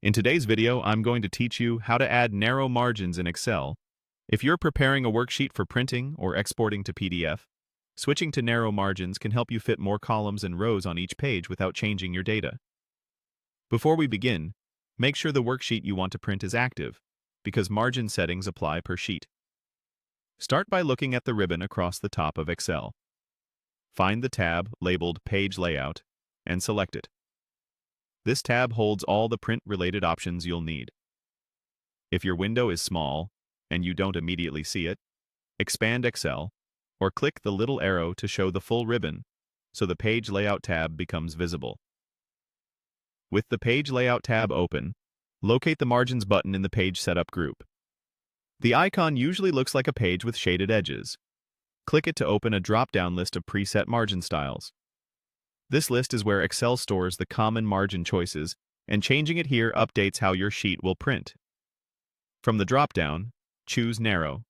In today's video, I'm going to teach you how to add narrow margins in Excel. If you're preparing a worksheet for printing or exporting to PDF, switching to narrow margins can help you fit more columns and rows on each page without changing your data. Before we begin, make sure the worksheet you want to print is active, because margin settings apply per sheet. Start by looking at the ribbon across the top of Excel. Find the tab labeled Page Layout and select it. This tab holds all the print-related options you'll need. If your window is small and you don't immediately see it, expand Excel or click the little arrow to show the full ribbon so the Page Layout tab becomes visible. With the Page Layout tab open, locate the Margins button in the Page Setup group. The icon usually looks like a page with shaded edges. Click it to open a drop-down list of preset margin styles. This list is where Excel stores the common margin choices, and changing it here updates how your sheet will print. From the drop-down, choose Narrow.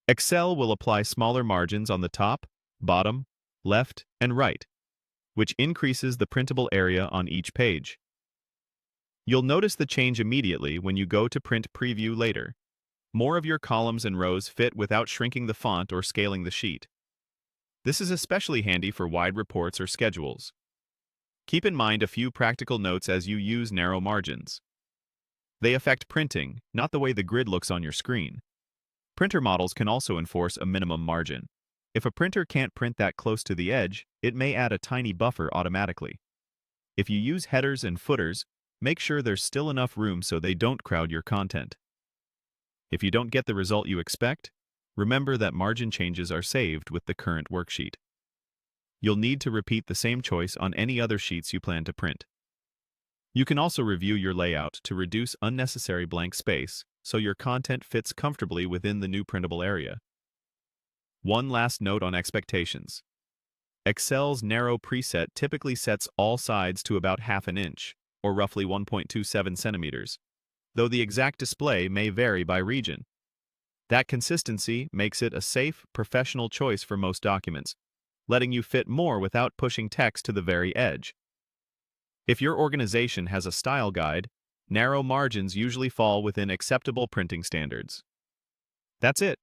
Excel will apply smaller margins on the top, bottom, left, and right, which increases the printable area on each page. You'll notice the change immediately when you go to Print Preview later. More of your columns and rows fit without shrinking the font or scaling the sheet. This is especially handy for wide reports or schedules. Keep in mind a few practical notes as you use narrow margins. They affect printing, not the way the grid looks on your screen. Printer models can also enforce a minimum margin. If a printer can't print that close to the edge, it may add a tiny buffer automatically. If you use headers and footers, make sure there's still enough room so they don't crowd your content. If you don't get the result you expect, remember that margin changes are saved with the current worksheet. You'll need to repeat the same choice on any other sheets you plan to print. You can also review your layout to reduce unnecessary blank space so your content fits comfortably within the new printable area. One last note on expectations. Excel's narrow preset typically sets all sides to about ½ inch, or roughly 1.27 centimeters, though the exact display may vary by region. That consistency makes it a safe, professional choice for most documents, letting you fit more without pushing text to the very edge. If your organization has a style guide, narrow margins usually fall within acceptable printing standards. That's it.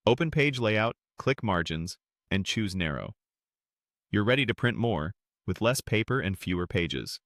Open Page Layout, click Margins, and choose Narrow. You're ready to print more, with less paper and fewer pages.